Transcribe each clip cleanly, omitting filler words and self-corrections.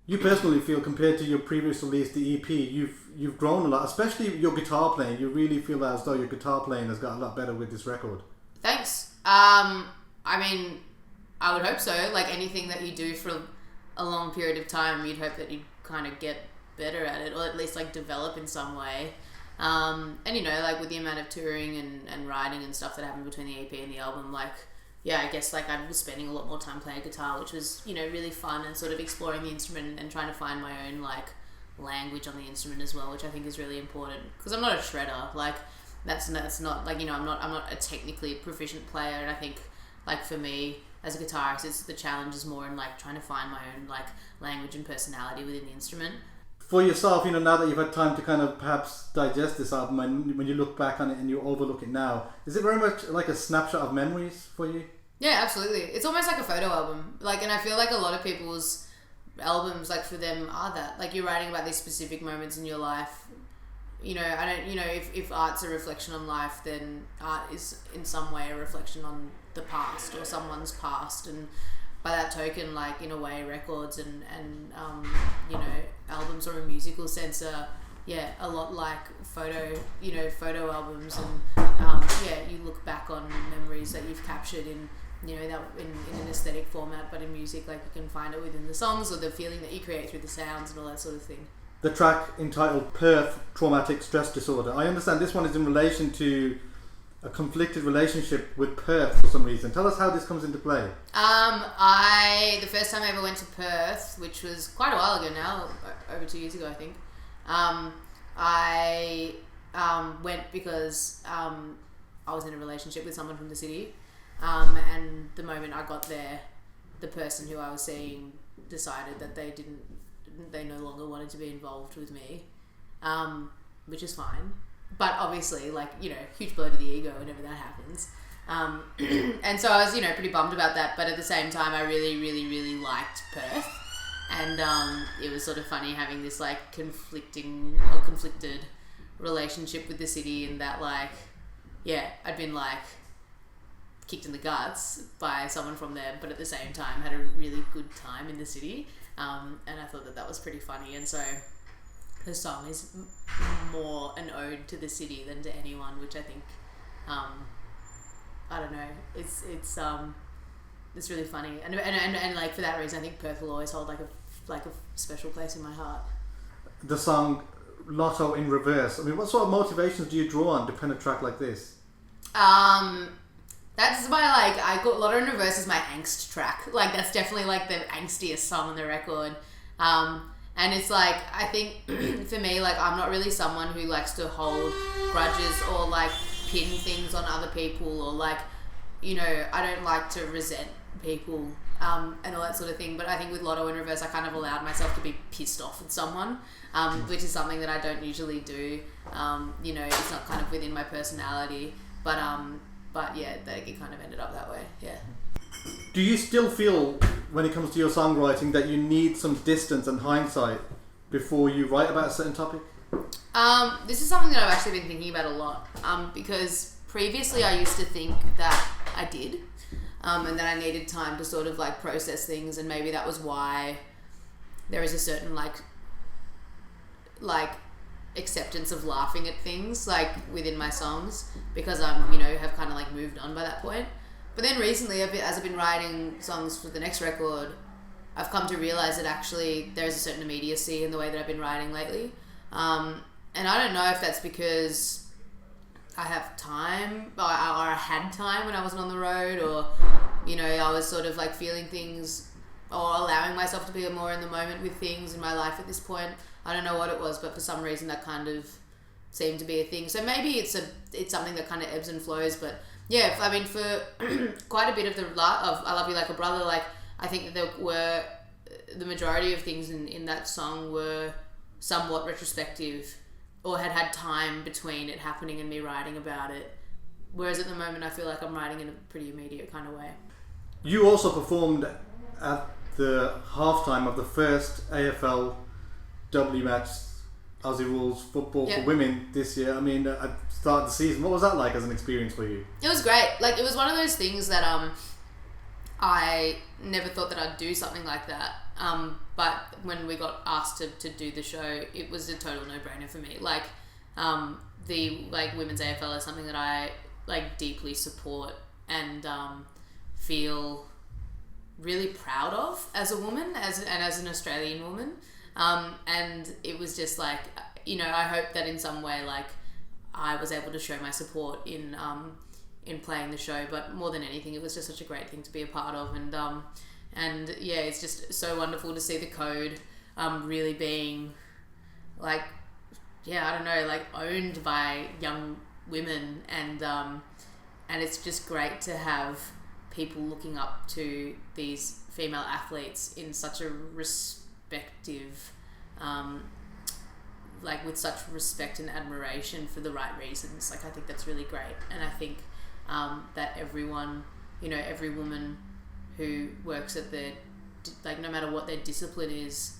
You personally feel, compared to your previous release, the EP, you've grown a lot, especially your guitar playing. You really feel as though your guitar playing has got a lot better with this record. Thanks. I mean, I would hope so. Like anything that you do for a long period of time, you'd hope that you'd kind of get better at it, or at least like develop in some way. And you know, like with the amount of touring and writing and stuff that happened between the EP and the album, like, yeah, I guess like I was spending a lot more time playing guitar, which was, you know, really fun, and sort of exploring the instrument and trying to find my own like language on the instrument as well, which I think is really important, because I'm not a shredder. Like that's not like, you know, I'm not a technically proficient player, and I think like for me as a guitarist, the challenge is more in like trying to find my own like language and personality within the instrument. For yourself, you know, now that you've had time to kind of perhaps digest this album, and when you look back on it and you overlook it now, is it very much like a snapshot of memories for you? Yeah, absolutely. It's almost like a photo album. Like, and I feel like a lot of people's albums, like for them, are that. Like you're writing about these specific moments in your life. You know, if art's a reflection on life, then art is in some way a reflection on the past or someone's past, and by that token, like in a way, records and you know, albums, or a musical sense, are a lot like photo albums, and you look back on memories that you've captured in, you know, that in an aesthetic format, but in music, like you can find it within the songs or the feeling that you create through the sounds and all that sort of thing. The track entitled Perth Traumatic Stress Disorder, I understand this one is in relation to a conflicted relationship with Perth for some reason. Tell us how this comes into play. The first time I ever went to Perth, which was quite a while ago now, over 2 years ago I think, I went because I was in a relationship with someone from the city, and the moment I got there, the person who I was seeing decided that they no longer wanted to be involved with me, which is fine. But obviously, like, you know, huge blow to the ego whenever that happens. And so I was, you know, pretty bummed about that. But at the same time, I really, really, really liked Perth. And it was sort of funny having this, like, conflicted relationship with the city, in that, like, yeah, I'd been, like, kicked in the guts by someone from there, but at the same time had a really good time in the city. And I thought that was pretty funny. And so the song is more an ode to the city than to anyone, which I think, I don't know, it's really funny, and like for that reason, I think Perth will always hold like a special place in my heart. The song Lotto in Reverse. I mean, what sort of motivations do you draw on to pen a track like this? That's my Lotto in Reverse is my angst track. Like that's definitely like the angstiest song on the record. And it's like, I think for me, like I'm not really someone who likes to hold grudges or like pin things on other people, or like, you know, I don't like to resent people and all that sort of thing. But I think with Lotto in Reverse, I kind of allowed myself to be pissed off at someone, which is something that I don't usually do. You know, it's not kind of within my personality, but yeah, it kind of ended up that way. Yeah. Do you still feel, when it comes to your songwriting, that you need some distance and hindsight before you write about a certain topic? This is something that I've actually been thinking about a lot, because previously I used to think that I did, and that I needed time to sort of like process things, and maybe that was why there is a certain like acceptance of laughing at things like within my songs, because I'm, you know, have kind of like moved on by that point. But then recently, as I've been writing songs for the next record, I've come to realise that actually there's a certain immediacy in the way that I've been writing lately. And I don't know if that's because I have time, or I had time when I wasn't on the road, or, you know, I was sort of like feeling things or allowing myself to be more in the moment with things in my life at this point. I don't know what it was, but for some reason that kind of seemed to be a thing. So maybe it's something that kind of ebbs and flows, but yeah, I mean, for quite a bit of I Love You Like a Brother, like I think that the majority of things in that song were somewhat retrospective, or had time between it happening and me writing about it. Whereas at the moment, I feel like I'm writing in a pretty immediate kind of way. You also performed at the halftime of the first AFLW match, Aussie Rules football for women this year. I mean, at the start of the season, what was that like as an experience for you? It was great. Like, it was one of those things that I never thought that I'd do something like that. But when we got asked to do the show, it was a total no-brainer for me. Like, the women's AFL is something that I deeply support and feel really proud of as a woman, as an Australian woman. And it was just I hope that in some way I was able to show my support in playing the show, but more than anything, it was just such a great thing to be a part of. And yeah, it's just so wonderful to see the code really being owned by young women, and it's just great to have people looking up to these female athletes in such a respective with such respect and admiration for the right reasons. I think that's really great, and I think that everyone, every woman who works at their no matter what their discipline is,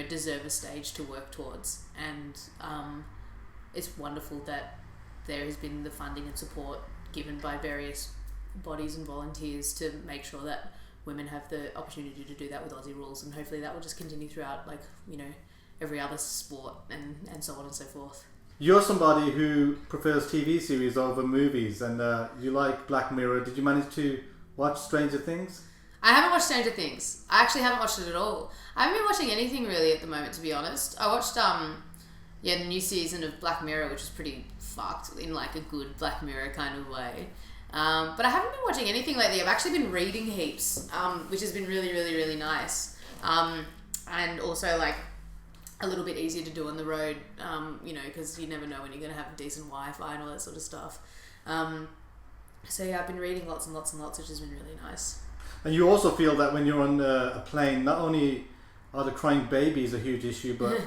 deserve a stage to work towards. And it's wonderful that there has been the funding and support given by various bodies and volunteers to make sure that women have the opportunity to do that with Aussie Rules, and hopefully that will just continue throughout every other sport and so on and so forth. You're somebody who prefers TV series over movies, and you like Black Mirror. Did you manage to watch Stranger Things? I haven't watched Stranger Things. I actually haven't watched it at all. I haven't been watching anything really at the moment, to be honest. I watched the new season of Black Mirror, which is pretty fucked in a good Black Mirror kind of way. But I haven't been watching anything lately. I've actually been reading heaps, which has been really, really, really nice. And also a little bit easier to do on the road, because you never know when you're going to have decent Wi-Fi and all that sort of stuff. So yeah, I've been reading lots and lots and lots, which has been really nice. And you also feel that when you're on a plane, not only are the crying babies a huge issue, but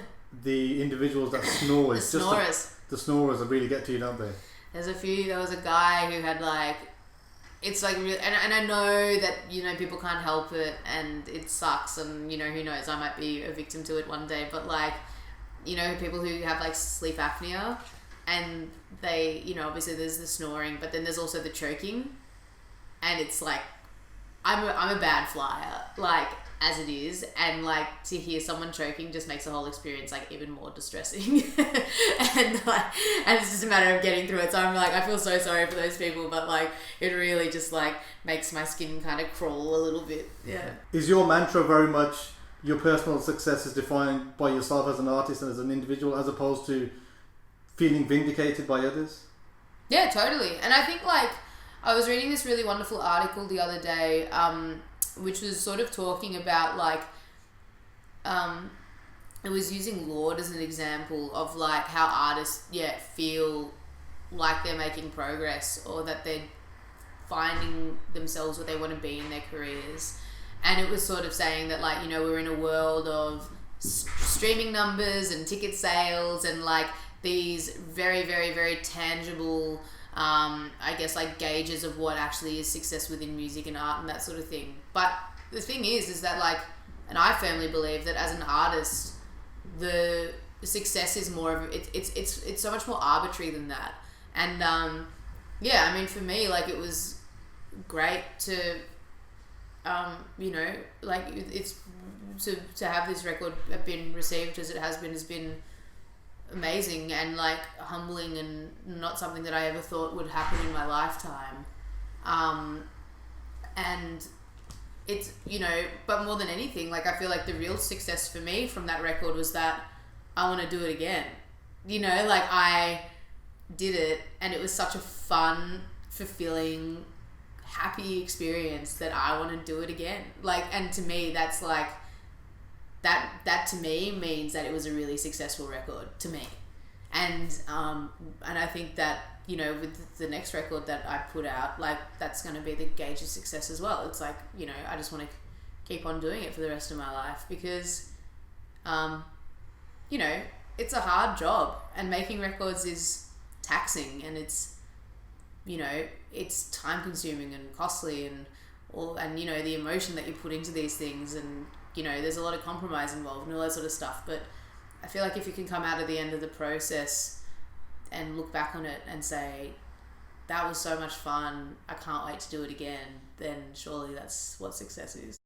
the individuals that snore. The snorers. The snorers that really get to you, don't they? There was a guy who had it's really, and I know that, people can't help it and it sucks, and, who knows, I might be a victim to it one day, but people who have sleep apnea, and they, obviously there's the snoring, but then there's also the choking, and it's I'm a bad flyer, as it is, and to hear someone choking just makes the whole experience even more distressing. and it's just a matter of getting through it. So I'm I feel so sorry for those people, but it really just makes my skin kind of crawl a little bit. Yeah. Is your mantra very much your personal success is defined by yourself as an artist and as an individual, as opposed to feeling vindicated by others? Yeah, totally. And I think I was reading this really wonderful article the other day, which was sort of talking about it was using Lorde as an example of how artists feel they're making progress, or that they're finding themselves where they want to be in their careers. And it was sort of saying that we're in a world of streaming numbers and ticket sales and these very, very, very tangible gauges of what actually is success within music and art and that sort of thing. But the thing is that and I firmly believe that as an artist, the success is more of it's so much more arbitrary than that. And for me, it was great to it's to have this record have been received as it has been amazing and humbling, and not something that I ever thought would happen in my lifetime. And it's, but more than anything, I feel the real success for me from that record was that I want to do it again. I did it, and it was such a fun, fulfilling, happy experience that I want to do it again. And to me, that's that to me means that it was a really successful record to me. And I think that, with the next record that I put out, that's going to be the gauge of success as well. It's I just want to keep on doing it for the rest of my life, because, it's a hard job, and making records is taxing, and it's, it's time consuming and costly, and the emotion that you put into these things, and, there's a lot of compromise involved and all that sort of stuff. But I feel if you can come out at the end of the process and look back on it and say, that was so much fun, I can't wait to do it again, then surely that's what success is.